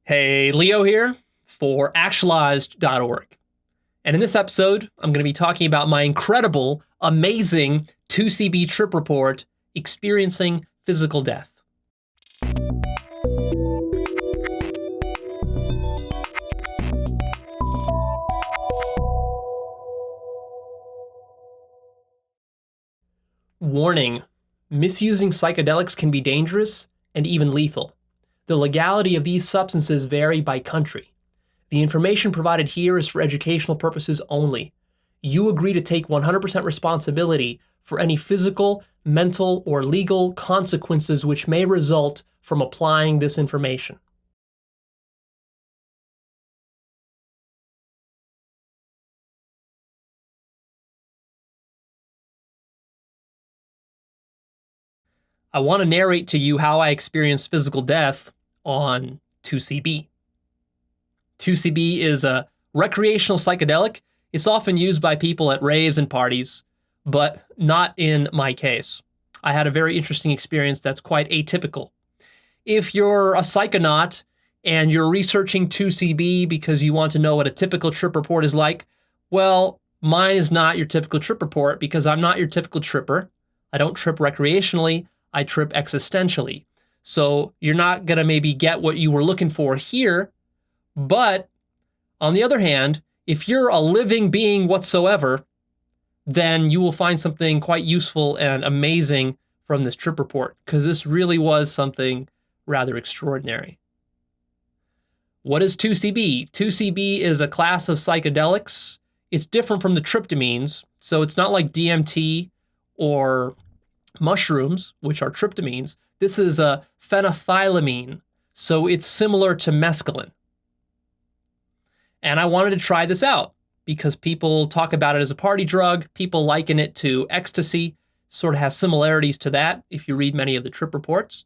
Hey, Leo here for Actualized.org. And in this episode, I'm going to be talking about my incredible, amazing 2C-B trip report, Experiencing Physical Death. Warning: misusing psychedelics can be dangerous and even lethal. The legality of these substances vary by country. The information provided here is for educational purposes only. You agree to take 100% responsibility for any physical, mental, or legal consequences which may result from applying this information. I want to narrate to you how I experienced physical death on 2C-B. 2C-B is a recreational psychedelic. It's often used by people at raves and parties, but not in my case. I had a very interesting experience that's quite atypical. If you're a psychonaut and you're researching 2C-B because you want to know what a typical trip report is like, well, mine is not your typical trip report because I'm not your typical tripper. I don't trip recreationally, I trip existentially. So you're not gonna maybe get what you were looking for here, but on the other hand, if you're a living being whatsoever, then you will find something quite useful and amazing from this trip report, because this really was something rather extraordinary. What is 2C-B? 2C-B is a class of psychedelics. It's different from the tryptamines, so it's not like DMT or mushrooms, which are tryptamines. This is a phenethylamine, so it's similar to mescaline. And I wanted to try this out because people talk about it as a party drug. People liken it to ecstasy, sort of has similarities to that if you read many of the trip reports.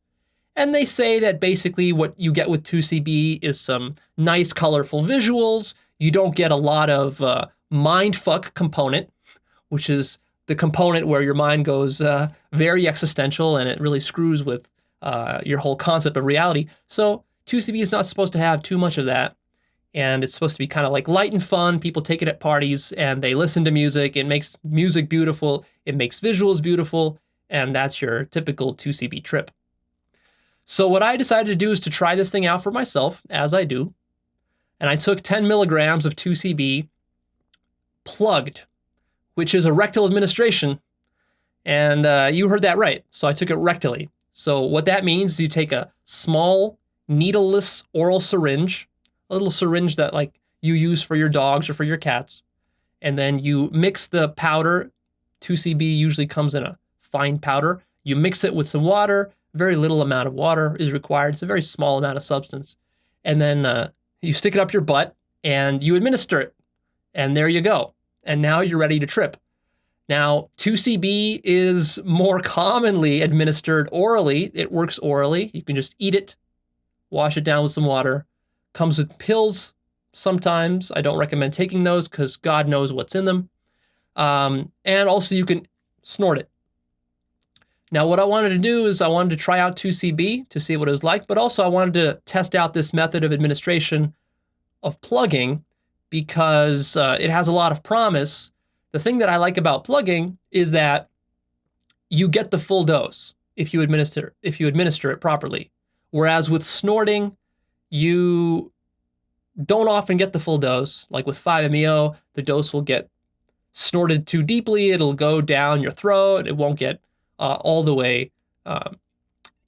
And they say that basically what you get with 2C-B is some nice, colorful visuals. You don't get a lot of mindfuck component, which is the component where your mind goes very existential and it really screws with your whole concept of reality. So 2C-B is not supposed to have too much of that. And it's supposed to be kind of like light and fun. People take it at parties and they listen to music. It makes music beautiful. It makes visuals beautiful. And that's your typical 2C-B trip. So what I decided to do is to try this thing out for myself, as I do. And I took 10 milligrams of 2C-B plugged, which is a rectal administration. And you heard that right. So I took it rectally. So what that means is you take a small needleless oral syringe, a little syringe that like you use for your dogs or for your cats. And then you mix the powder. 2C-B usually comes in a fine powder. You mix it with some water. Very little amount of water is required. It's a very small amount of substance. And then you stick it up your butt and you administer it. And there you go. And now you're ready to trip. Now, 2C-B is more commonly administered orally. It works orally. You can just eat it, wash it down with some water. Comes with pills sometimes. I don't recommend taking those because God knows what's in them. And also you can snort it. Now what I wanted to do is I wanted to try out 2C-B to see what it was like, but also I wanted to test out this method of administration of plugging because it has a lot of promise. The thing that I like about plugging is that you get the full dose if you administer it properly. Whereas with snorting, you don't often get the full dose. Like with 5-MeO, the dose will get snorted too deeply. It'll go down your throat. It won't get all the way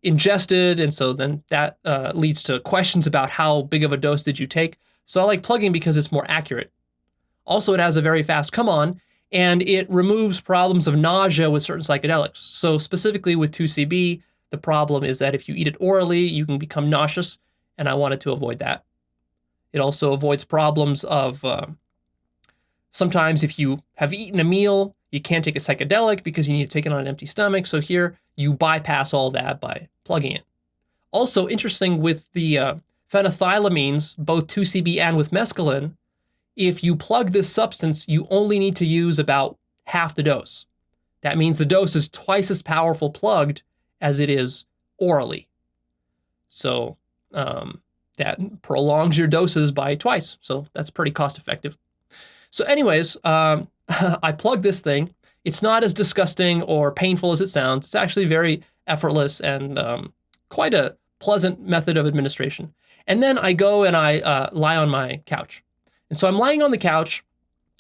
ingested. And so then that leads to questions about how big of a dose did you take. So I like plugging because it's more accurate. Also, it has a very fast come on and it removes problems of nausea with certain psychedelics. So specifically with 2C-B, the problem is that if you eat it orally, you can become nauseous. And I wanted to avoid that. It also avoids problems of sometimes if you have eaten a meal, you can't take a psychedelic because you need to take it on an empty stomach. So here you bypass all that by plugging it. Also interesting with the phenethylamines, both 2C-B and with mescaline, if you plug this substance, you only need to use about half the dose. That means the dose is twice as powerful plugged as it is orally. So that prolongs your doses by twice. So that's pretty cost effective. So anyways, I plug this thing. It's not as disgusting or painful as it sounds. It's actually very effortless and quite a pleasant method of administration. And then I go and I lie on my couch. And so I'm lying on the couch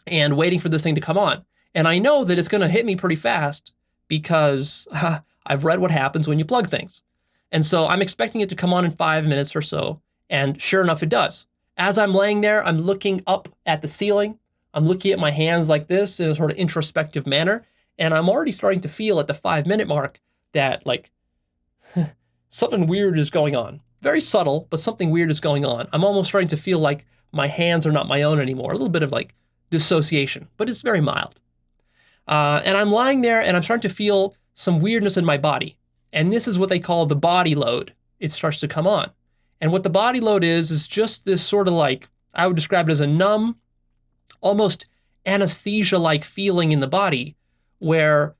and waiting for this thing to come on. And I know that it's going to hit me pretty fast because I've read what happens when you plug things. And so I'm expecting it to come on in 5 minutes or so. And sure enough, it does. As I'm laying there, I'm looking up at the ceiling. I'm looking at my hands like this in a sort of introspective manner. And I'm already starting to feel at the 5-minute mark that like something weird is going on. Very subtle, but something weird is going on. I'm almost starting to feel like my hands are not my own anymore. A little bit of like dissociation, but it's very mild. And I'm lying there and I'm starting to feel some weirdness in my body. And this is what they call the body load. It starts to come on. And what the body load is just this sort of like, I would describe it as a numb, almost anesthesia-like feeling in the body where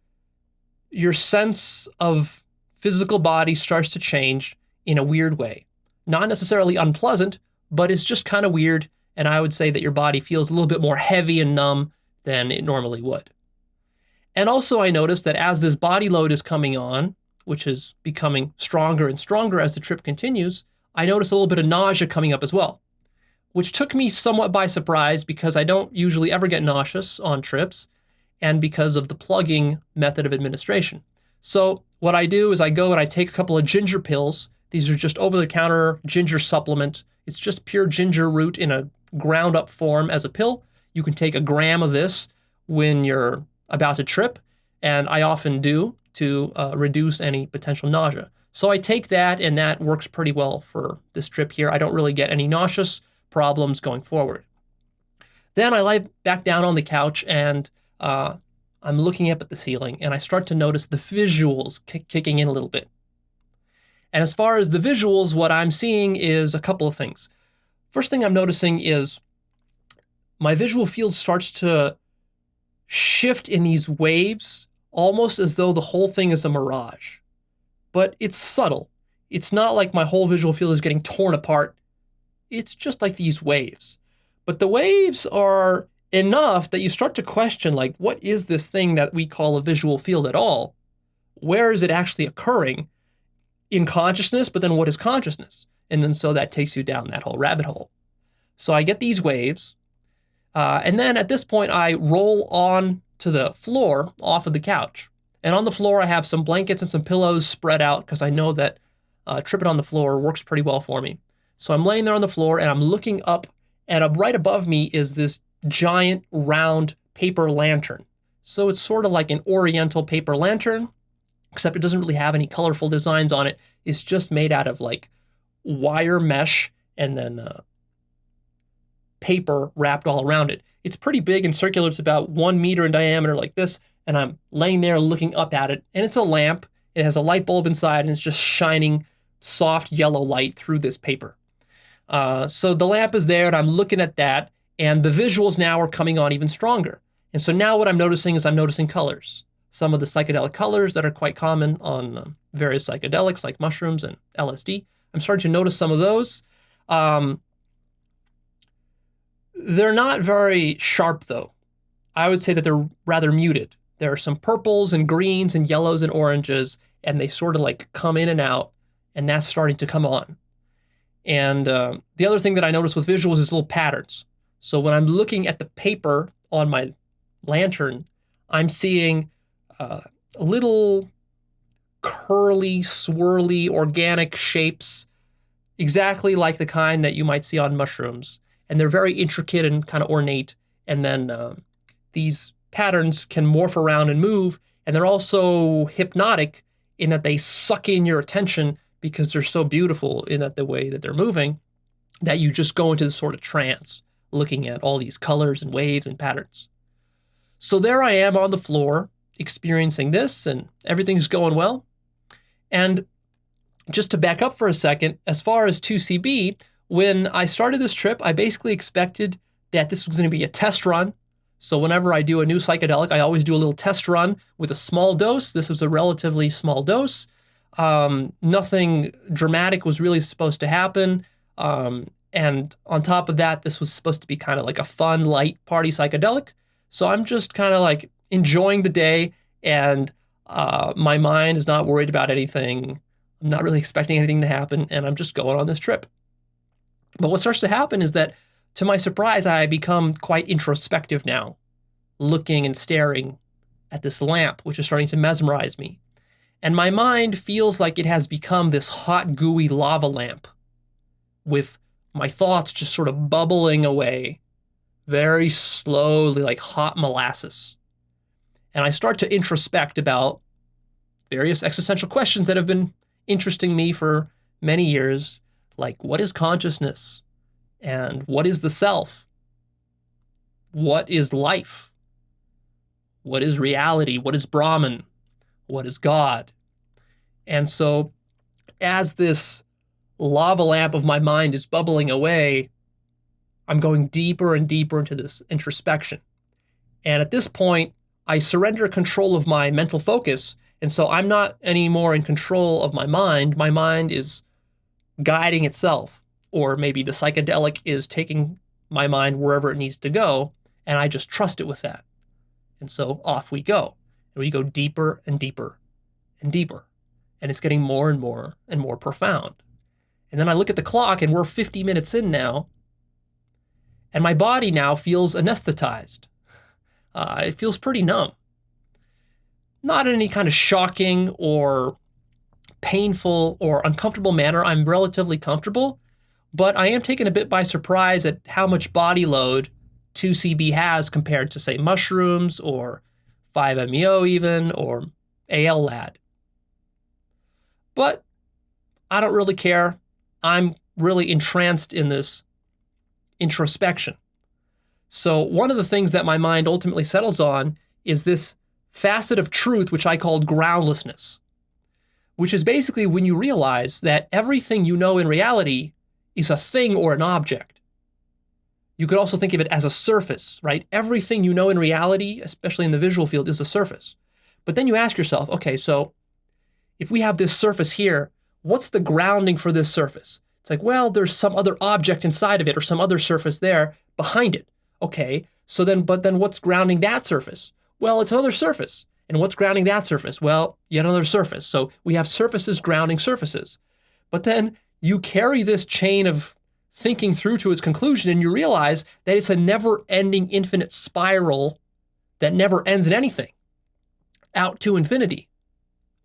your sense of physical body starts to change in a weird way. Not necessarily unpleasant, but it's just kind of weird. And I would say that your body feels a little bit more heavy and numb than it normally would. And also I noticed that as this body load is coming on, which is becoming stronger and stronger as the trip continues, I noticed a little bit of nausea coming up as well, which took me somewhat by surprise because I don't usually ever get nauseous on trips and because of the plugging method of administration. So what I do is I go and I take a couple of ginger pills. These are just over-the-counter ginger supplement. It's just pure ginger root in a ground-up form as a pill. You can take 1 gram of this when you're about to trip, and I often do to reduce any potential nausea. So I take that, and that works pretty well for this trip here. I don't really get any nauseous problems going forward. Then I lie back down on the couch, and I'm looking up at the ceiling, and I start to notice the visuals kicking in a little bit. And as far as the visuals, what I'm seeing is a couple of things. First thing I'm noticing is my visual field starts to shift in these waves, almost as though the whole thing is a mirage. But it's subtle. It's not like my whole visual field is getting torn apart. It's just like these waves. But the waves are enough that you start to question, like, what is this thing that we call a visual field at all? Where is it actually occurring? In consciousness, but then what is consciousness? And then so that takes you down that whole rabbit hole. So I get these waves, and then at this point I roll on to the floor off of the couch. And on the floor I have some blankets and some pillows spread out because I know that tripping on the floor works pretty well for me. So I'm laying there on the floor and I'm looking up, and up right above me is this giant round paper lantern. So it's sort of like an oriental paper lantern, except it doesn't really have any colorful designs on it. It's just made out of like wire mesh and then paper wrapped all around it. It's pretty big and circular. It's about 1 meter in diameter like this. And I'm laying there looking up at it. And it's a lamp. It has a light bulb inside and it's just shining soft yellow light through this paper. So the lamp is there and I'm looking at that. And the visuals now are coming on even stronger. And so now what I'm noticing is I'm noticing colors. Some of the psychedelic colors that are quite common on various psychedelics like mushrooms and LSD. I'm starting to notice some of those. They're not very sharp though. I would say that they're rather muted. There are some purples and greens and yellows and oranges, and they sort of like come in and out, and that's starting to come on. And the other thing that I notice with visuals is little patterns. So when I'm looking at the paper on my lantern, I'm seeing little curly, swirly, organic shapes, exactly like the kind that you might see on mushrooms. And they're very intricate and kind of ornate. And then these patterns can morph around and move. And they're also hypnotic in that they suck in your attention because they're so beautiful in that the way that they're moving that you just go into this sort of trance looking at all these colors and waves and patterns. So there I am on the floor experiencing this, and everything's going well. And just to back up for a second, as far as 2C-B, when I started this trip, I basically expected that this was going to be a test run. So whenever I do a new psychedelic, I always do a little test run with a small dose. This was a relatively small dose. Nothing dramatic was really supposed to happen. And on top of that, this was supposed to be kind of like a fun, light party psychedelic. So I'm just kind of like enjoying the day, and my mind is not worried about anything. I'm not really expecting anything to happen, and I'm just going on this trip. But what starts to happen is that, to my surprise, I become quite introspective now, looking and staring at this lamp, which is starting to mesmerize me. And my mind feels like it has become this hot, gooey lava lamp with my thoughts just sort of bubbling away very slowly, like hot molasses. And I start to introspect about various existential questions that have been interesting me for many years, like what is consciousness? And what is the self? What is life? What is reality? What is Brahman? What is God? And so, as this lava lamp of my mind is bubbling away, I'm going deeper and deeper into this introspection. And at this point, I surrender control of my mental focus. And so I'm not anymore in control of my mind. My mind is guiding itself, or maybe the psychedelic is taking my mind wherever it needs to go, and I just trust it with that. And so off we go. And we go deeper and deeper and deeper. And it's getting more and more and more profound. And then I look at the clock, and we're 50 minutes in now, and my body now feels anesthetized. It feels pretty numb. Not in any kind of shocking or painful or uncomfortable manner. I'm relatively comfortable, but I am taken a bit by surprise at how much body load 2C-B has compared to, say, mushrooms or 5-MeO even, or AL-LAD. But I don't really care. I'm really entranced in this introspection. So one of the things that my mind ultimately settles on is this facet of truth, which I called groundlessness, which is basically when you realize that everything you know in reality is a thing or an object. You could also think of it as a surface, right? Everything you know in reality, especially in the visual field, is a surface. But then you ask yourself, okay, so if we have this surface here, what's the grounding for this surface? It's like, well, there's some other object inside of it or some other surface there behind it. Okay, so then, but then what's grounding that surface? Well, it's another surface. And what's grounding that surface? Well, yet another surface. So we have surfaces grounding surfaces. But then you carry this chain of thinking through to its conclusion, and you realize that it's a never-ending infinite spiral that never ends in anything, out to infinity.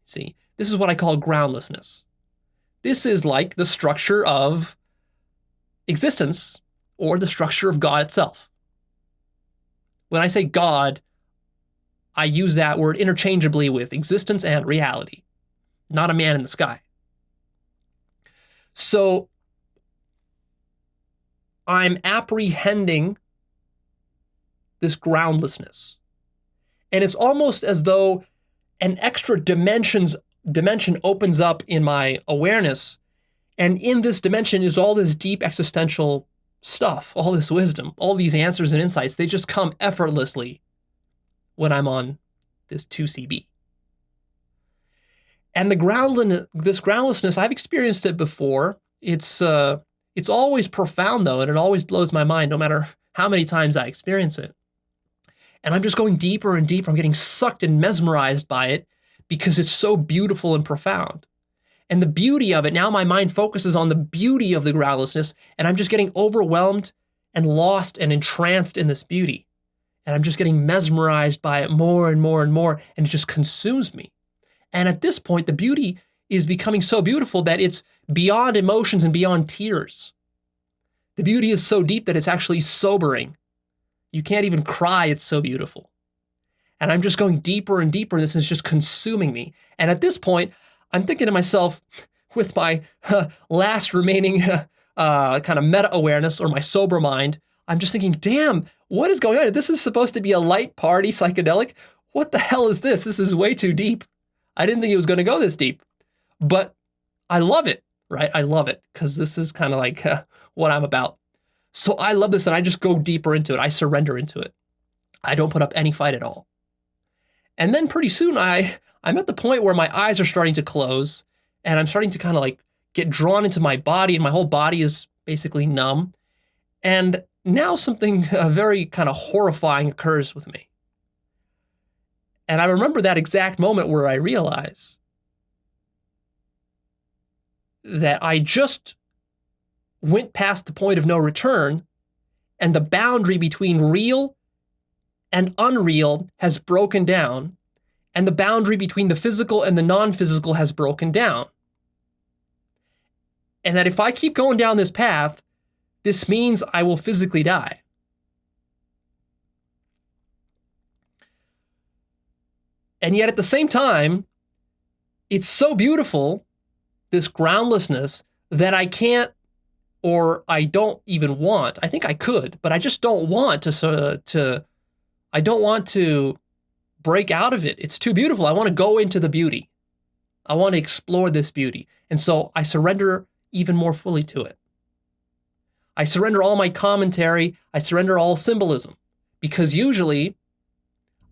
See, this is what I call groundlessness. This is like the structure of existence, or the structure of God itself. When I say God, I use that word interchangeably with existence and reality, not a man in the sky. So I'm apprehending this groundlessness. And it's almost as though an extra dimension opens up in my awareness. And in this dimension is all this deep existential stuff, all this wisdom, all these answers and insights. They just come effortlessly when I'm on this 2C-B. And this groundlessness, I've experienced it before. It's always profound, though, and it always blows my mind, no matter how many times I experience it. And I'm just going deeper and deeper. I'm getting sucked and mesmerized by it because it's so beautiful and profound. And the beauty of it, now my mind focuses on the beauty of the groundlessness, and I'm just getting overwhelmed and lost and entranced in this beauty. And I'm just getting mesmerized by it more and more and more, and it just consumes me. And at this point, the beauty is becoming so beautiful that it's beyond emotions and beyond tears. The beauty is so deep that it's actually sobering. You can't even cry, it's so beautiful. And I'm just going deeper and deeper, and this is just consuming me. And at this point, I'm thinking to myself, with my last remaining kind of meta-awareness, or my sober mind, I'm just thinking, damn, what is going on? This is supposed to be a light party psychedelic. What the hell is this? This is way too deep. I didn't think it was going to go this deep. But I love it, right? I love it, because this is kind of like what I'm about. So I love this, and I just go deeper into it. I surrender into it. I don't put up any fight at all. And then pretty soon I'm at the point where my eyes are starting to close, and I'm starting to kind of like get drawn into my body, and my whole body is basically numb. And now something very kind of horrifying occurs with me. And I remember that exact moment where I realize that I just went past the point of no return, and the boundary between real and unreal has broken down, and the boundary between the physical and the non-physical has broken down. And that if I keep going down this path, this means I will physically die. And yet at the same time, it's so beautiful, this groundlessness, that I can't, or I don't even want. I think I could, but I just don't want I don't want to break out of it. It's too beautiful. I want to go into the beauty. I want to explore this beauty. And so I surrender even more fully to it. I surrender all my commentary. I surrender all symbolism, because usually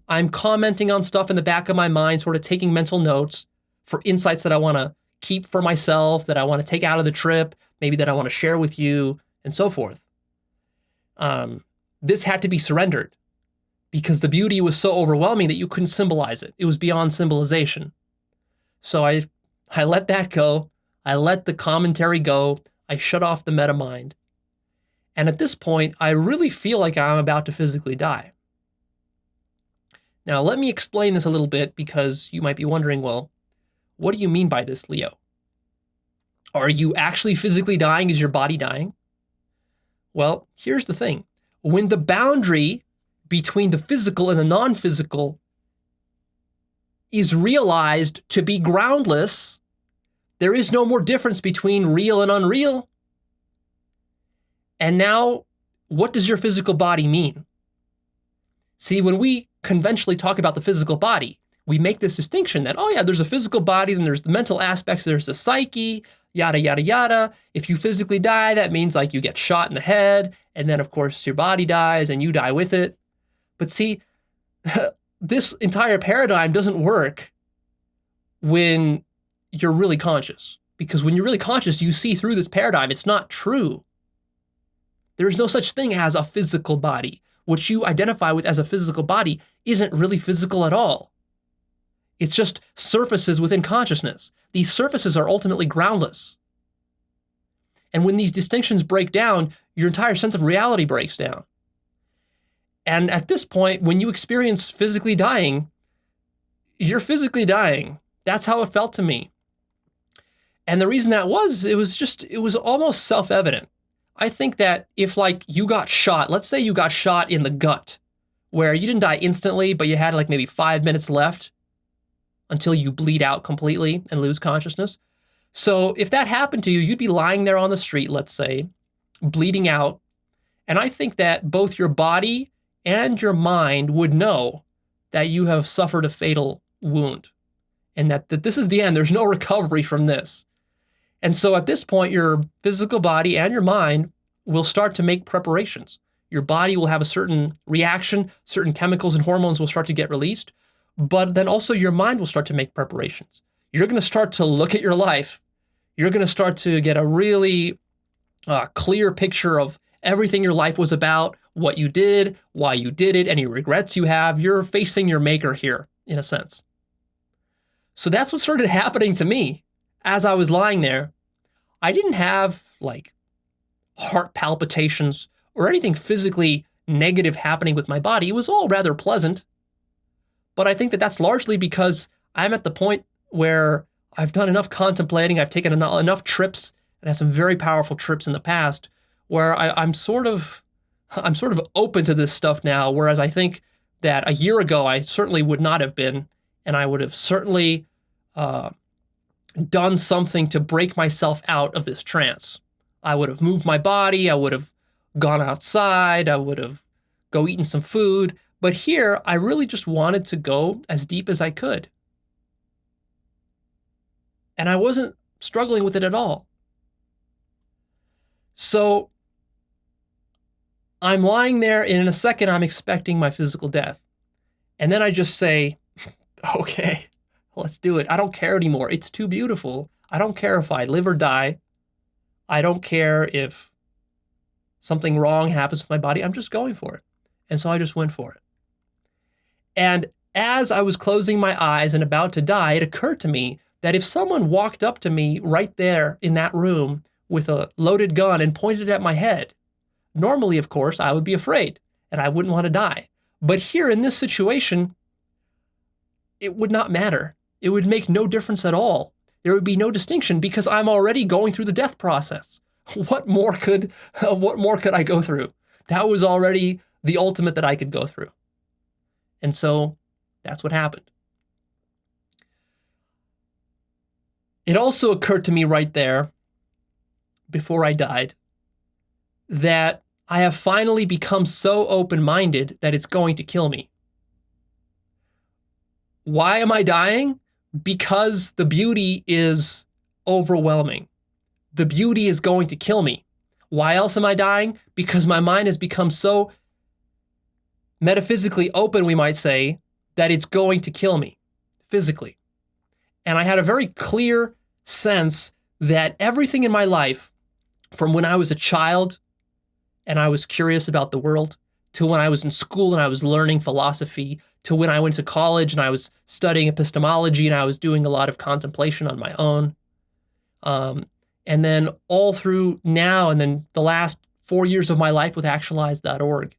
I'm commenting on stuff in the back of my mind, sort of taking mental notes for insights that I want to keep for myself, that I want to take out of the trip, maybe that I want to share with you, and so forth. This had to be surrendered because the beauty was so overwhelming that you couldn't symbolize it. It was beyond symbolization. So I let that go. I let the commentary go. I shut off the meta mind. And at this point, I really feel like I'm about to physically die. Now, let me explain this a little bit, because you might be wondering, well, what do you mean by this, Leo? Are you actually physically dying? Is your body dying? Well, here's the thing. When the boundary between the physical and the non-physical is realized to be groundless, there is no more difference between real and unreal. And now, what does your physical body mean? See, when we conventionally talk about the physical body, we make this distinction that, oh yeah, there's a physical body, then there's the mental aspects, there's the psyche, yada, yada, yada. If you physically die, that means like you get shot in the head, and then of course your body dies and you die with it. But see, this entire paradigm doesn't work when you're really conscious. Because when you're really conscious, you see through this paradigm. It's not true. There is no such thing as a physical body. What you identify with as a physical body isn't really physical at all. It's just surfaces within consciousness. These surfaces are ultimately groundless. And when these distinctions break down, your entire sense of reality breaks down. And at this point, when you experience physically dying, you're physically dying. That's how it felt to me. And the reason that was, it was almost self-evident. I think that if like you got shot, let's say you got shot in the gut, where you didn't die instantly, but you had like maybe 5 minutes left until you bleed out completely and lose consciousness. So if that happened to you, you'd be lying there on the street, let's say, bleeding out. And I think that both your body and your mind would know that you have suffered a fatal wound, and that this is the end. There's no recovery from this. And so at this point, your physical body and your mind will start to make preparations. Your body will have a certain reaction, certain chemicals and hormones will start to get released, but then also your mind will start to make preparations. You're going to start to look at your life. You're going to start to get a really clear picture of everything your life was about, what you did, why you did it, any regrets you have. You're facing your maker here, in a sense. So that's what started happening to me as I was lying there. I didn't have like heart palpitations or anything physically negative happening with my body. It was all rather pleasant. But I think that that's largely because I'm at the point where I've done enough contemplating, I've taken enough trips, and had some very powerful trips in the past, where I'm sort of open to this stuff now, whereas I think that a year ago I certainly would not have been, and I would have certainly done something to break myself out of this trance. I would have moved my body, I would have gone outside, I would have eaten some food. But here, I really just wanted to go as deep as I could. And I wasn't struggling with it at all. So I'm lying there, and in a second, I'm expecting my physical death. And then I just say, okay, let's do it. I don't care anymore. It's too beautiful. I don't care if I live or die. I don't care if something wrong happens with my body, I'm just going for it. And so I just went for it. And as I was closing my eyes and about to die, it occurred to me that if someone walked up to me right there in that room with a loaded gun and pointed at my head, normally, of course, I would be afraid and I wouldn't want to die. But here in this situation, it would not matter. It would make no difference at all. There would be no distinction because I'm already going through the death process. What more could I go through? That was already the ultimate that I could go through. And so that's what happened. It also occurred to me right there, before I died, that I have finally become so open-minded that it's going to kill me. Why am I dying? Because the beauty is overwhelming. The beauty is going to kill me. Why else am I dying? Because my mind has become so metaphysically open, we might say, that it's going to kill me physically. And I had a very clear sense that everything in my life, from when I was a child and I was curious about the world, to when I was in school and I was learning philosophy, to when I went to college and I was studying epistemology and I was doing a lot of contemplation on my own. And then all through now, and then the last 4 years of my life with Actualized.org,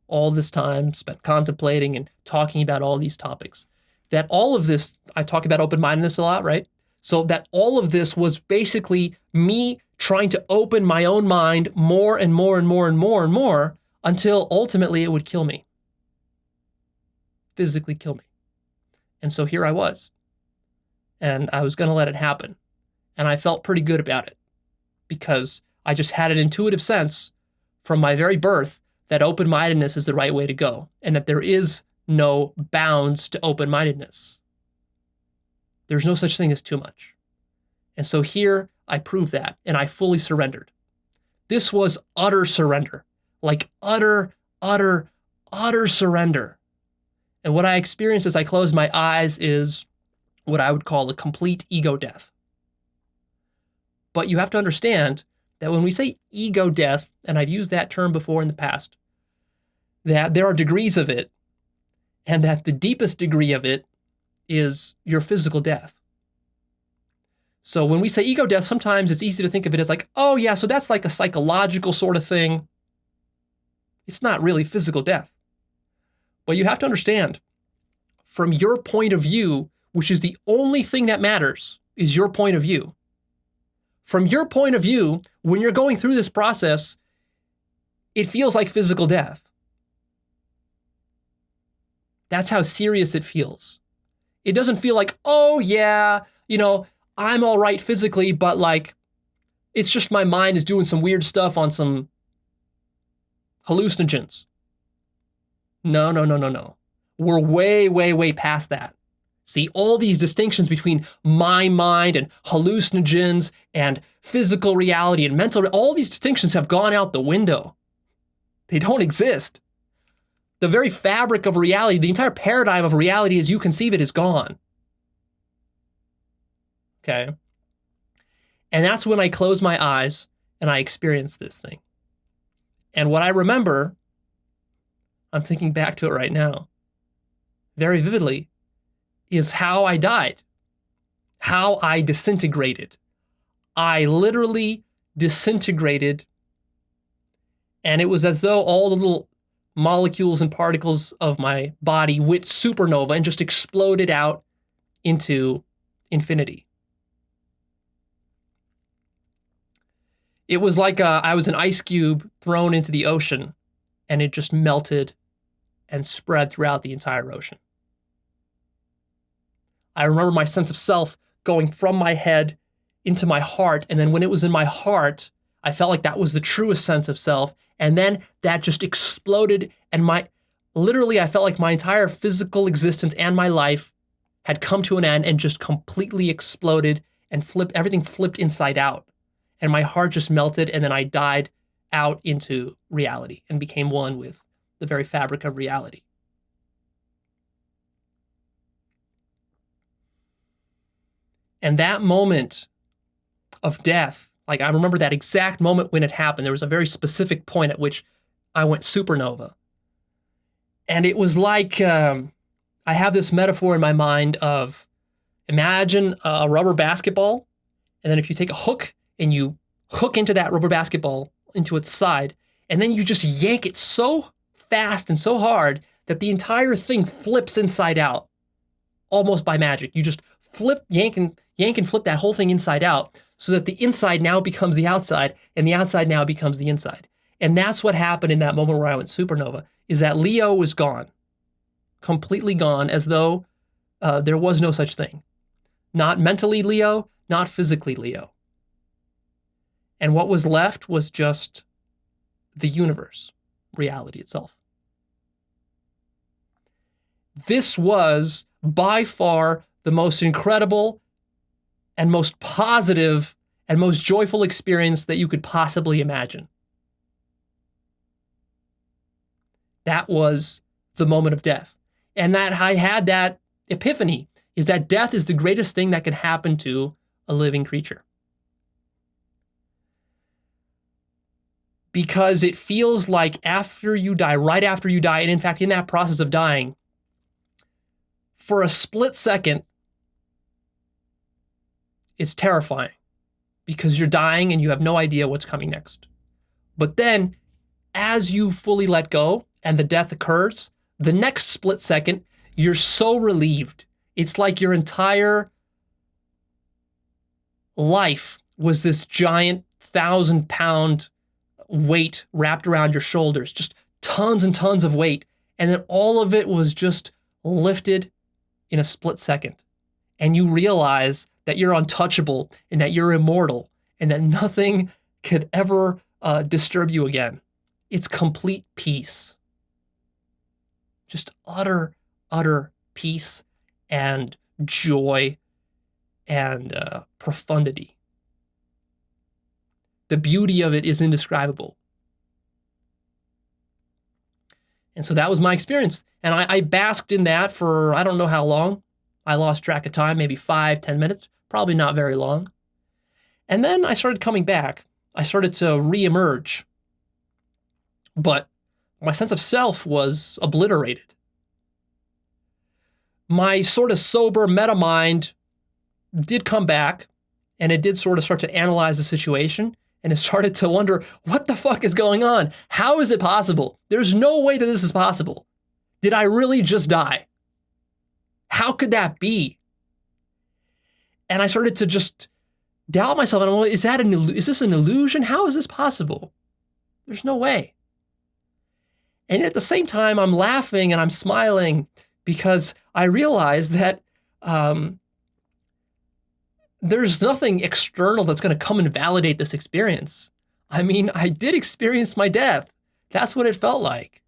all this time spent contemplating and talking about all these topics. That all of this, I talk about open-mindedness a lot, right? So that all of this was basically me trying to open my own mind more and more and more and more and more until ultimately it would kill me. Physically kill me. And so here I was. And I was going to let it happen. And I felt pretty good about it because I just had an intuitive sense from my very birth that open-mindedness is the right way to go and that there is no bounds to open-mindedness. There's no such thing as too much. And so here I proved that and I fully surrendered. This was utter surrender, like utter surrender. And what I experienced as I closed my eyes is what I would call a complete ego death. But you have to understand that when we say ego death, and I've used that term before in the past, that there are degrees of it, and that the deepest degree of it is your physical death. So when we say ego death, sometimes it's easy to think of it as like, oh yeah, so that's like a psychological sort of thing. It's not really physical death. But you have to understand, from your point of view, which is the only thing that matters, is your point of view. From your point of view, when you're going through this process, it feels like physical death. That's how serious it feels. It doesn't feel like, oh yeah, I'm all right physically, but like, it's just my mind is doing some weird stuff on some hallucinogens. No. We're way past that. See, all these distinctions between my mind and hallucinogens and physical reality and mental, all these distinctions have gone out the window. They don't exist. The very fabric of reality, the entire paradigm of reality as you conceive it is gone. Okay? And that's when I closed my eyes and I experienced this thing. And what I remember, I'm thinking back to it right now, very vividly, is how I died, how I disintegrated. I literally disintegrated, and it was as though all the little molecules and particles of my body went supernova and just exploded out into infinity. It was like I was an ice cube thrown into the ocean, and it just melted and spread throughout the entire ocean. I remember my sense of self going from my head into my heart, and then when it was in my heart, I felt like that was the truest sense of self, and then that just exploded, and literally I felt like my entire physical existence and my life had come to an end and just completely exploded and everything flipped inside out, and my heart just melted, and then I died out into reality and became one with the very fabric of reality. And that moment of death Like, I remember that exact moment when it happened. There was a very specific point at which I went supernova. And it was like, I have this metaphor in my mind of, imagine a rubber basketball, and then if you take a hook and you hook into that rubber basketball into its side, and then you just yank it so fast and so hard that the entire thing flips inside out, almost by magic. You just yank and flip that whole thing inside out so that the inside now becomes the outside and the outside now becomes the inside. And that's what happened in that moment where I went supernova, is that Leo was gone, completely gone, as though there was no such thing. Not mentally Leo, not physically Leo. And what was left was just the universe, reality itself. This was by far the most incredible and most positive and most joyful experience that you could possibly imagine. That was the moment of death. And that I had that epiphany, is that death is the greatest thing that can happen to a living creature. Because it feels like after you die, right after you die, and in fact, in that process of dying, for a split second, it's terrifying because you're dying and you have no idea what's coming next. But then, as you fully let go and the death occurs, the next split second, you're so relieved. It's like your entire life was this giant 1,000-pound weight wrapped around your shoulders, just tons and tons of weight. And then all of it was just lifted in a split second. And you realize that you're untouchable and that you're immortal and that nothing could ever disturb you again. It's complete peace. Just utter, utter peace and joy and profundity. The beauty of it is indescribable. And so that was my experience. And I basked in that for I don't know how long. I lost track of time, maybe 5-10 minutes, probably not very long. And then I started coming back. I started to reemerge. But my sense of self was obliterated. My sort of sober meta mind did come back, and it did sort of start to analyze the situation, and it started to wonder, what the fuck is going on? How is it possible? There's no way that this is possible. Did I really just die? How could that be? And I started to just doubt myself. And I'm like, is this an illusion? How is this possible? There's no way. And at the same time, I'm laughing and I'm smiling because I realize that there's nothing external that's going to come and validate this experience. I mean, I did experience my death. That's what it felt like.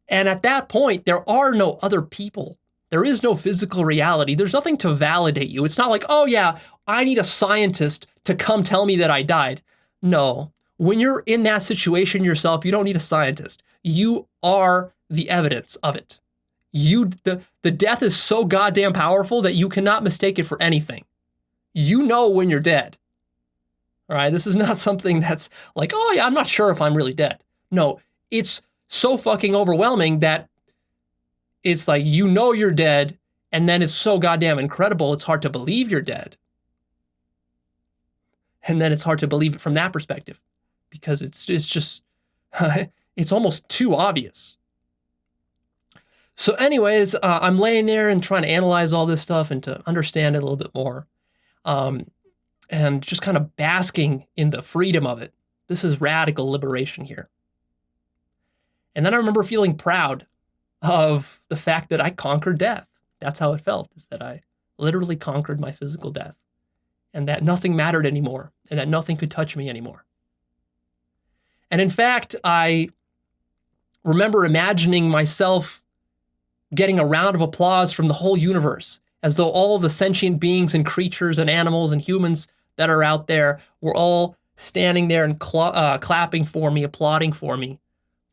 And at that point, there are no other people. There is no physical reality. There's nothing to validate you. It's not like, oh yeah, I need a scientist to come tell me that I died. No, when you're in that situation yourself, you don't need a scientist. You are the evidence of it. The death is so goddamn powerful that you cannot mistake it for anything. You know when you're dead. All right, this is not something that's like, oh yeah, I'm not sure if I'm really dead. No, it's so fucking overwhelming that it's like, you know you're dead, and then it's so goddamn incredible, it's hard to believe you're dead. And then it's hard to believe it from that perspective because it's just, it's almost too obvious. So anyways, I'm laying there and trying to analyze all this stuff and to understand it a little bit more. And just kind of basking in the freedom of it. This is radical liberation here. And then I remember feeling proud of the fact that I conquered death. That's how it felt, is that I literally conquered my physical death and that nothing mattered anymore and that nothing could touch me anymore. And in fact, I remember imagining myself getting a round of applause from the whole universe, as though all the sentient beings and creatures and animals and humans that are out there were all standing there and clapping for me, applauding for me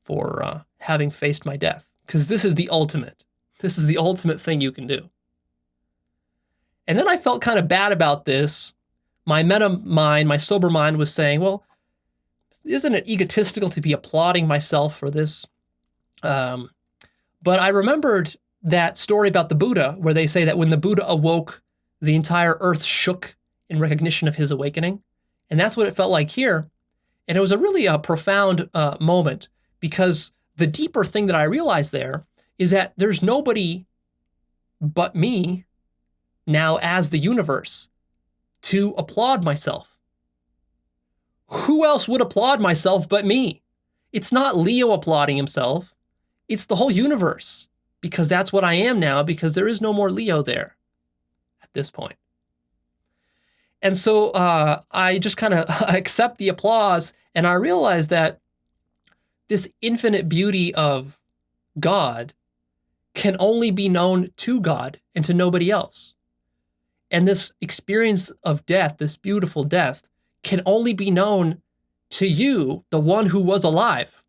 for having faced my death. Because this is the ultimate. This is the ultimate thing you can do. And then I felt kind of bad about this My meta mind, my sober mind was saying, well, isn't it egotistical to be applauding myself for this? But I remembered that story about the Buddha, where they say that when the Buddha awoke, the entire earth shook in recognition of his awakening. And that's what it felt like here. And it was a really profound moment, because the deeper thing that I realized there is that there's nobody but me now as the universe to applaud myself. Who else would applaud myself but me? It's not Leo applauding himself. It's the whole universe, because that's what I am now, because there is no more Leo there at this point. And so I just kind of accept the applause, and I realize that this infinite beauty of God can only be known to God and to nobody else. And this experience of death, this beautiful death, can only be known to you, the one who was alive.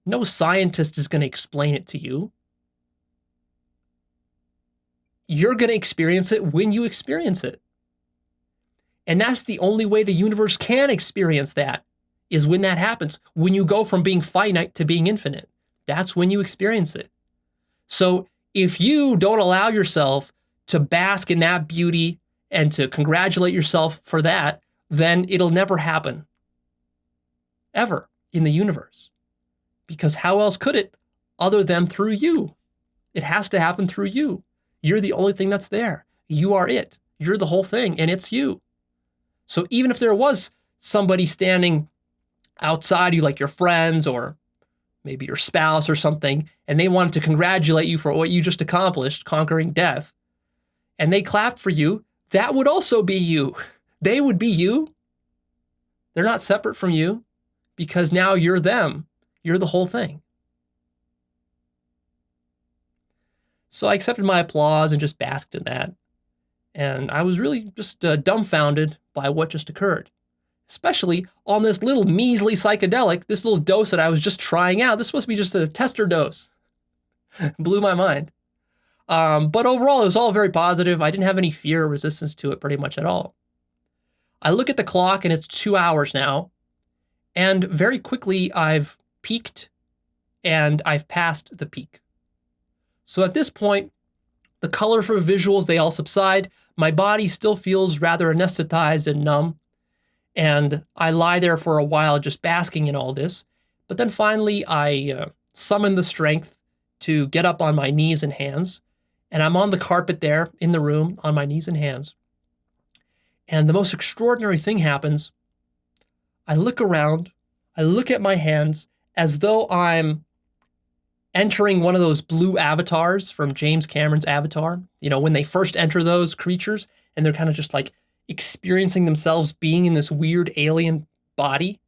No scientist is going to explain it to you. You're going to experience it when you experience it. And that's the only way the universe can experience that, is when that happens. When you go from being finite to being infinite, that's when you experience it. So if you don't allow yourself to bask in that beauty and to congratulate yourself for that, then it'll never happen, ever, in the universe. Because how else could it, other than through you? It has to happen through you. You're the only thing that's there. You are it. You're the whole thing, and it's you. So even if there was somebody standing outside you, like your friends or maybe your spouse or something, and they wanted to congratulate you for what you just accomplished, conquering death, and they clapped for you, that would also be you. They would be you. They're not separate from you, because now you're them. You're the whole thing. So I accepted my applause and just basked in that. And I was really just dumbfounded by what just occurred, especially on this little measly psychedelic, this little dose that I was just trying out. This was supposed to be just a tester dose. Blew my mind. But overall, it was all very positive. I didn't have any fear or resistance to it pretty much at all. I look at the clock and it's 2 hours now. And very quickly, I've peaked and I've passed the peak. So at this point, the colorful visuals, they all subside. My body still feels rather anesthetized and numb. And I lie there for a while just basking in all this. But then finally, I summon the strength to get up on my knees and hands. And I'm on the carpet there in the room on my knees and hands. And the most extraordinary thing happens. I look around, I look at my hands as though I'm entering one of those blue avatars from James Cameron's Avatar. You know, when they first enter those creatures and they're kind of just like experiencing themselves being in this weird alien body.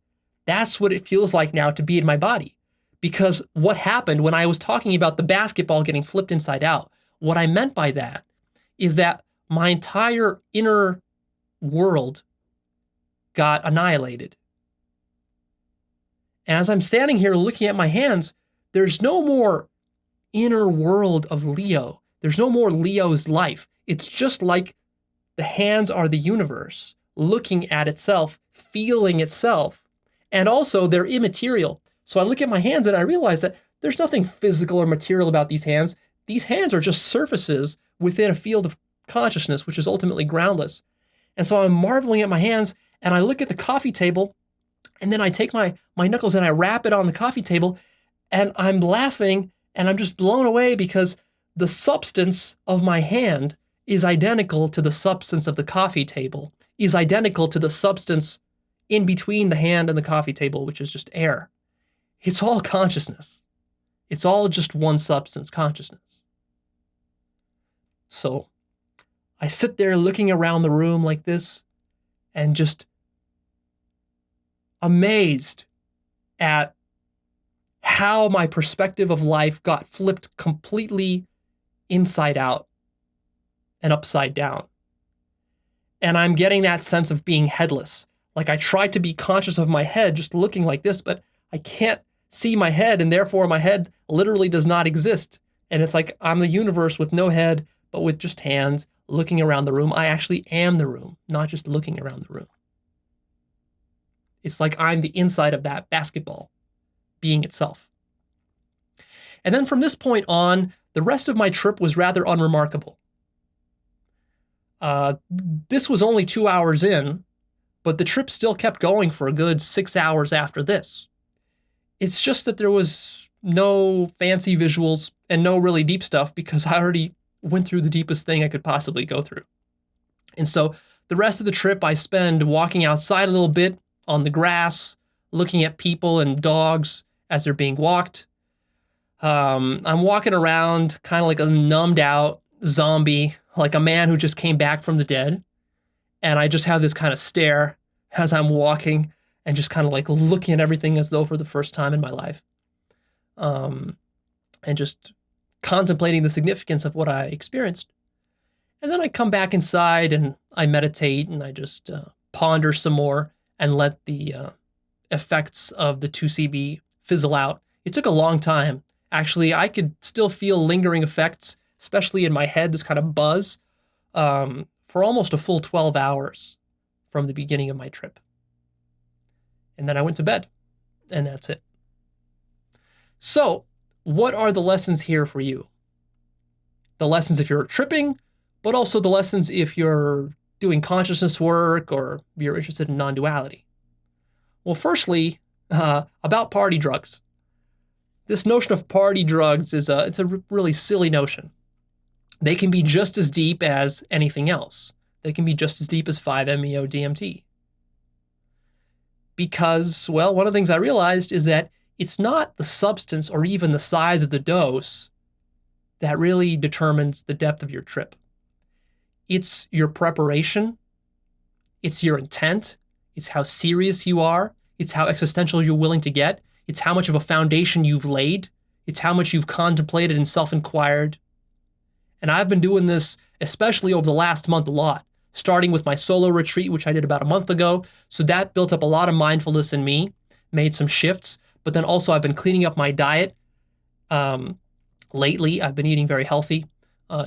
That's what it feels like now to be in my body. Because what happened when I was talking about the basketball getting flipped inside out, what I meant by that is that my entire inner world got annihilated. And as I'm standing here looking at my hands, there's no more inner world of Leo. There's no more Leo's life. It's just like the hands are the universe, looking at itself, feeling itself. And also, they're immaterial. So I look at my hands and I realize that there's nothing physical or material about these hands. These hands are just surfaces within a field of consciousness, which is ultimately groundless. And so I'm marveling at my hands, and I look at the coffee table, and then I take my knuckles and I rap it on the coffee table, and I'm laughing, and I'm just blown away because the substance of my hand is identical to the substance of the coffee table, is identical to the substance in between the hand and the coffee table, which is just air. It's all consciousness. It's all just one substance, consciousness. So I sit there looking around the room like this and just amazed at how my perspective of life got flipped completely inside out and upside down. And I'm getting that sense of being headless. Like I tried to be conscious of my head just looking like this, but I can't see my head, and therefore my head literally does not exist. And it's like I'm the universe with no head, but with just hands looking around the room. I actually am the room, not just looking around the room. It's like I'm the inside of that basketball, being itself. And then from this point on, the rest of my trip was rather unremarkable. This was only 2 hours in, but the trip still kept going for a good 6 hours after this. It's just that there was no fancy visuals and no really deep stuff because I already went through the deepest thing I could possibly go through. And so the rest of the trip I spend walking outside a little bit on the grass, looking at people and dogs as they're being walked. I'm walking around kind of like a numbed out zombie, like a man who just came back from the dead. And I just have this kind of stare as I'm walking and just kind of like looking at everything as though for the first time in my life. And just contemplating the significance of what I experienced. And then I come back inside and I meditate and I just ponder some more and let the effects of the 2C-B fizzle out. It took a long time. Actually, I could still feel lingering effects, especially in my head, this kind of buzz, for almost a full 12 hours from the beginning of my trip. And then I went to bed, and that's it. So, what are the lessons here for you? The lessons if you're tripping, but also the lessons if you're doing consciousness work or you're interested in non-duality. Well, firstly, about party drugs. This notion of party drugs it's a really silly notion. They can be just as deep as anything else. They can be just as deep as 5-MeO DMT. Because, well, one of the things I realized is that it's not the substance or even the size of the dose that really determines the depth of your trip. It's your preparation, it's your intent, it's how serious you are, it's how existential you're willing to get, it's how much of a foundation you've laid, it's how much you've contemplated and self-inquired. And I've been doing this, especially over the last month, a lot, starting with my solo retreat, which I did about a month ago. So that built up a lot of mindfulness in me, made some shifts, but then also I've been cleaning up my diet. Lately, I've been eating very healthy,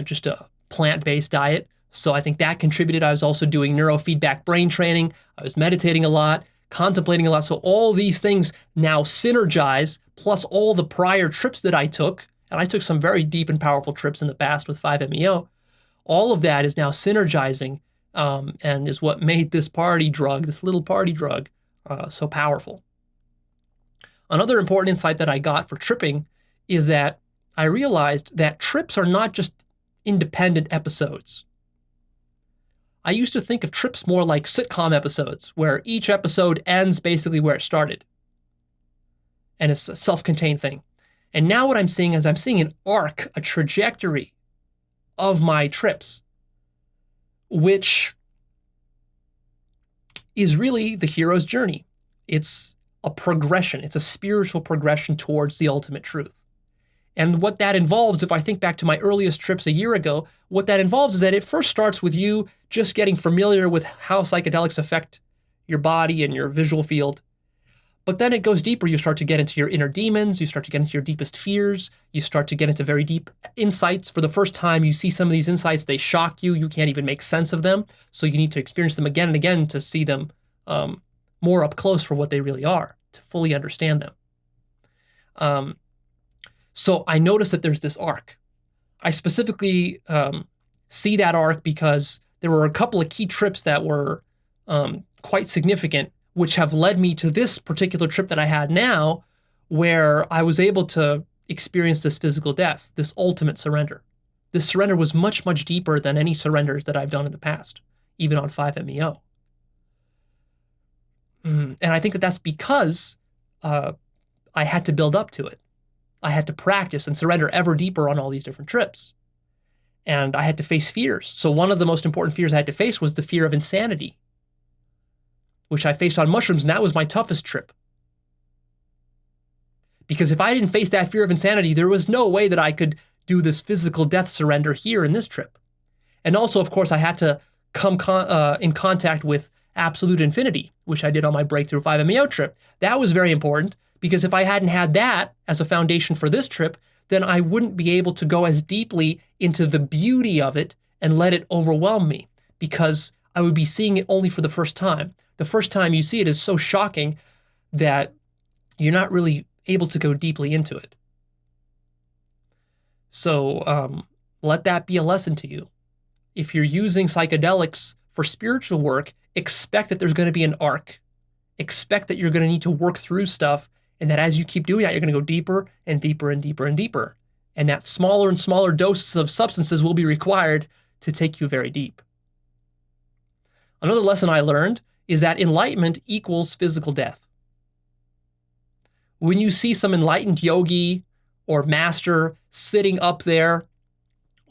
just a plant-based diet. So I think that contributed. I was also doing neurofeedback brain training. I was meditating a lot, contemplating a lot. So all these things now synergize, plus all the prior trips that I took, and I took some very deep and powerful trips in the past with 5-MeO. All of that is now synergizing and is what made this party drug, this little party drug, so powerful. Another important insight that I got for tripping is that I realized that trips are not just independent episodes. I used to think of trips more like sitcom episodes, where each episode ends basically where it started. And it's a self-contained thing. And now what I'm seeing is I'm seeing an arc, a trajectory of my trips, which is really the hero's journey. It's a progression. It's a spiritual progression towards the ultimate truth. And what that involves, if I think back to my earliest trips a year ago, what that involves is that it first starts with you just getting familiar with how psychedelics affect your body and your visual field. But then it goes deeper. You start to get into your inner demons. You start to get into your deepest fears. You start to get into very deep insights. For the first time, you see some of these insights. They shock you. You can't even make sense of them. So you need to experience them again and again to see them more up close for what they really are, to fully understand them. So I noticed that there's this arc. I specifically see that arc because there were a couple of key trips that were quite significant, which have led me to this particular trip that I had now, where I was able to experience this physical death, this ultimate surrender. This surrender was much, much deeper than any surrenders that I've done in the past, even on 5-MeO. And I think that that's because I had to build up to it. I had to practice and surrender ever deeper on all these different trips. And I had to face fears. So one of the most important fears I had to face was the fear of insanity, which I faced on mushrooms, and that was my toughest trip. Because if I didn't face that fear of insanity, there was no way that I could do this physical death surrender here in this trip. And also, of course, I had to come in contact with absolute infinity, which I did on my breakthrough 5-MeO trip. That was very important, because if I hadn't had that as a foundation for this trip, then I wouldn't be able to go as deeply into the beauty of it and let it overwhelm me, because I would be seeing it only for the first time. The first time you see it is so shocking that you're not really able to go deeply into it. So let that be a lesson to you. If you're using psychedelics for spiritual work, expect that there's going to be an arc. Expect that you're going to need to work through stuff, and that as you keep doing that, you're going to go deeper and deeper and deeper and deeper. And that smaller and smaller doses of substances will be required to take you very deep. Another lesson I learned is that enlightenment equals physical death. When you see some enlightened yogi or master sitting up there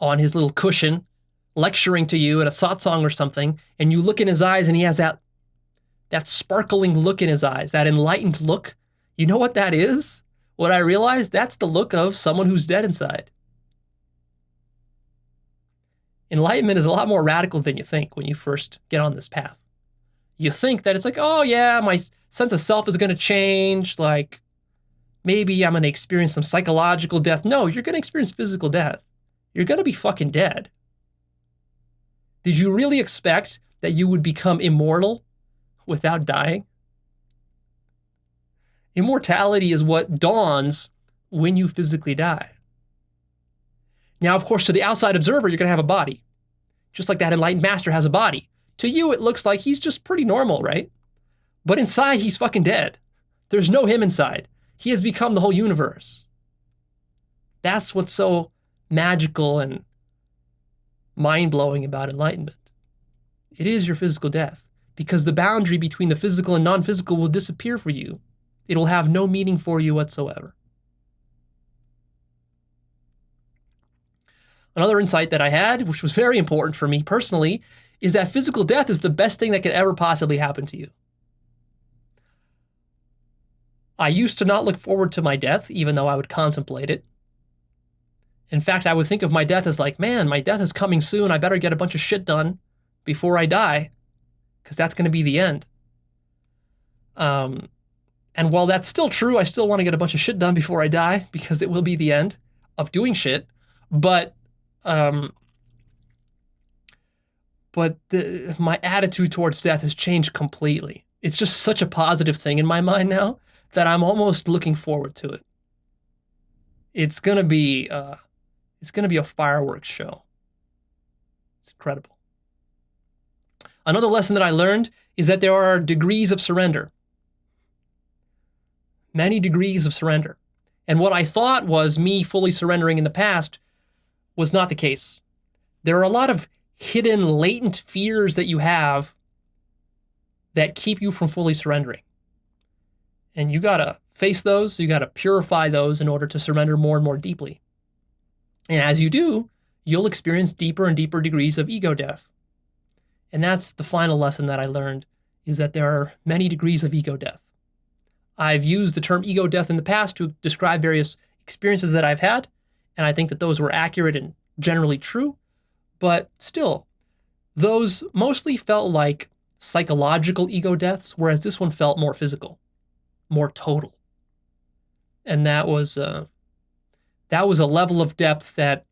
on his little cushion, lecturing to you at a satsang or something, and you look in his eyes and he has that sparkling look in his eyes, that enlightened look, you know what that is? What I realized, that's the look of someone who's dead inside. Enlightenment is a lot more radical than you think when you first get on this path. You think that it's like, oh yeah, my sense of self is going to change, like maybe I'm going to experience some psychological death. No, you're going to experience physical death. You're going to be fucking dead. Did you really expect that you would become immortal without dying? Immortality is what dawns when you physically die. Now, of course, to the outside observer, you're going to have a body. Just like that enlightened master has a body. To you, it looks like he's just pretty normal, right? But inside, he's fucking dead. There's no him inside. He has become the whole universe. That's what's so magical and mind-blowing about enlightenment. It is your physical death, because the boundary between the physical and non-physical will disappear for you. It will have no meaning for you whatsoever. Another insight that I had, which was very important for me personally, is that physical death is the best thing that could ever possibly happen to you. I used to not look forward to my death, even though I would contemplate it. In fact, I would think of my death as like, man, my death is coming soon. I better get a bunch of shit done before I die, because that's going to be the end. And while that's still true, I still want to get a bunch of shit done before I die, because it will be the end of doing shit. But my attitude towards death has changed completely. It's just such a positive thing in my mind now that I'm almost looking forward to it. It's gonna be a fireworks show. It's incredible. Another lesson that I learned is that there are degrees of surrender. Many degrees of surrender. And what I thought was me fully surrendering in the past was not the case. There are a lot of hidden, latent fears that you have that keep you from fully surrendering. And you gotta face those, you gotta purify those in order to surrender more and more deeply. And as you do, you'll experience deeper and deeper degrees of ego death. And that's the final lesson that I learned, is that there are many degrees of ego death. I've used the term ego death in the past to describe various experiences that I've had, and I think that those were accurate and generally true, but still, those mostly felt like psychological ego deaths, whereas this one felt more physical, more total. And that was a level of depth that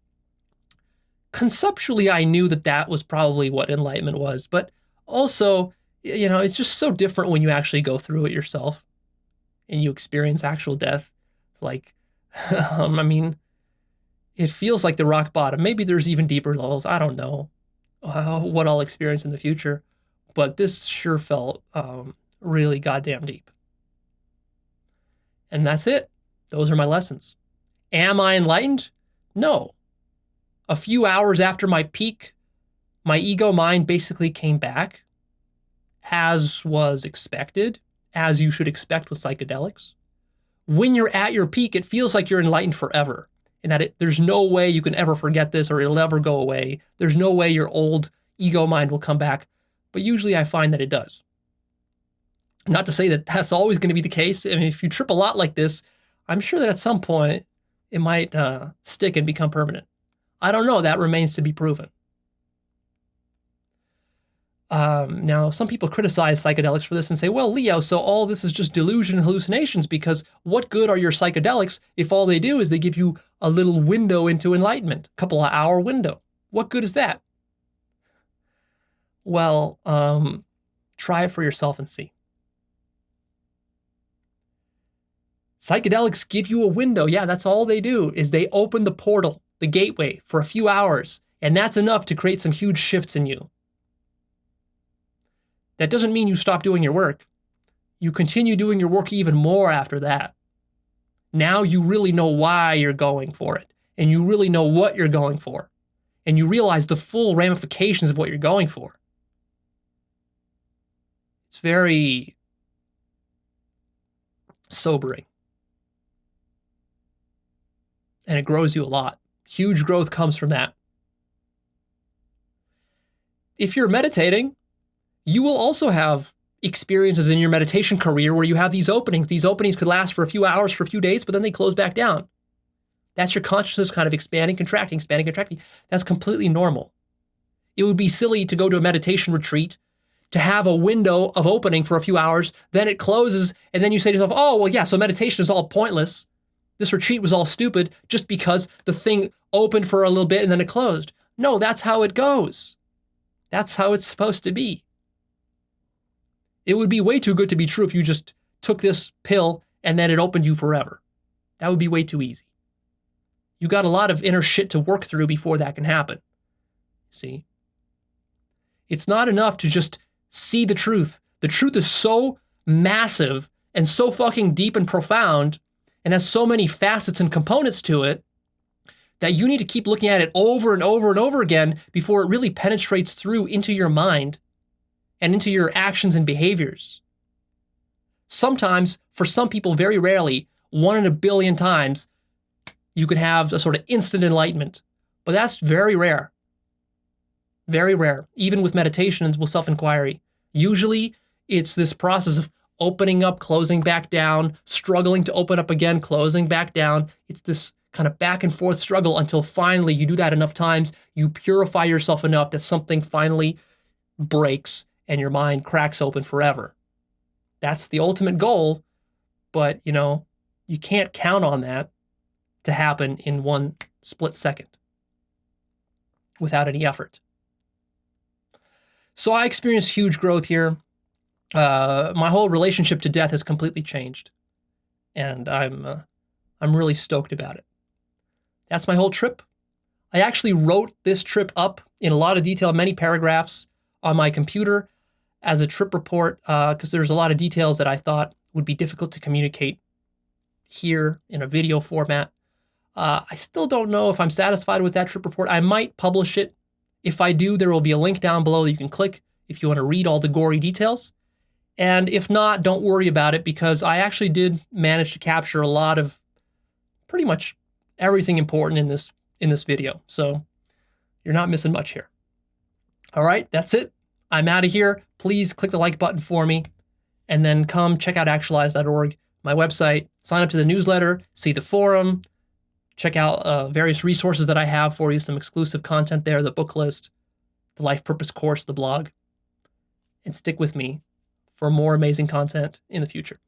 conceptually I knew that was probably what enlightenment was, but also, it's just so different when you actually go through it yourself and you experience actual death. Like, it feels like the rock bottom. Maybe there's even deeper levels. I don't know what I'll experience in the future, but this sure felt really goddamn deep. And that's it. Those are my lessons. Am I enlightened? No. A few hours after my peak, my ego mind basically came back, as was expected, as you should expect with psychedelics. When you're at your peak, it feels like you're enlightened forever, and that there's no way you can ever forget this or it'll ever go away. There's no way your old ego mind will come back, but usually I find that it does. Not to say that that's always going to be the case. I mean, if you trip a lot like this, I'm sure that at some point it might stick and become permanent. I don't know. That remains to be proven. Now, some people criticize psychedelics for this and say, well, Leo, so all this is just delusion and hallucinations, because what good are your psychedelics if all they do is they give you a little window into enlightenment, a couple of hour window? What good is that? Well, try it for yourself and see. Psychedelics give you a window. Yeah, that's all they do, is they open the portal, the gateway, for a few hours, and that's enough to create some huge shifts in you. That doesn't mean you stop doing your work. You continue doing your work even more after that. Now you really know why you're going for it, and you really know what you're going for, and you realize the full ramifications of what you're going for. It's very sobering. And it grows you a lot. Huge growth comes from that. If you're meditating, you will also have experiences in your meditation career where you have these openings. These openings could last for a few hours, for a few days, but then they close back down. That's your consciousness kind of expanding, contracting, expanding, contracting. That's completely normal. It would be silly to go to a meditation retreat to have a window of opening for a few hours, then it closes, and then you say to yourself, oh, well, yeah, so meditation is all pointless. This retreat was all stupid just because the thing opened for a little bit and then it closed. No, that's how it goes. That's how it's supposed to be. It would be way too good to be true if you just took this pill and then it opened you forever. That would be way too easy. You got a lot of inner shit to work through before that can happen. See? It's not enough to just see the truth. The truth is so massive and so fucking deep and profound and has so many facets and components to it that you need to keep looking at it over and over and over again before it really penetrates through into your mind and into your actions and behaviors. Sometimes, for some people, very rarely, 1 in a billion times, you could have a sort of instant enlightenment. But that's very rare. Very rare, even with meditation and with self-inquiry. Usually, it's this process of opening up, closing back down, struggling to open up again, closing back down. It's this kind of back and forth struggle until finally you do that enough times, you purify yourself enough that something finally breaks and your mind cracks open forever. That's the ultimate goal, but you can't count on that to happen in one split second without any effort. So I experienced huge growth here. My whole relationship to death has completely changed, and I'm really stoked about it. That's my whole trip. I actually wrote this trip up in a lot of detail, many paragraphs on my computer as a trip report, because there's a lot of details that I thought would be difficult to communicate here in a video format. I still don't know if I'm satisfied with that trip report. I might publish it. If I do, there will be a link down below that you can click if you want to read all the gory details. And if not, don't worry about it, because I actually did manage to capture a lot of pretty much everything important in this video. So you're not missing much here. All right, that's it. I'm out of here. Please click the like button for me, and then come check out Actualized.org, my website, sign up to the newsletter, see the forum, check out various resources that I have for you, some exclusive content there, the book list, the life purpose course, the blog, and stick with me for more amazing content in the future.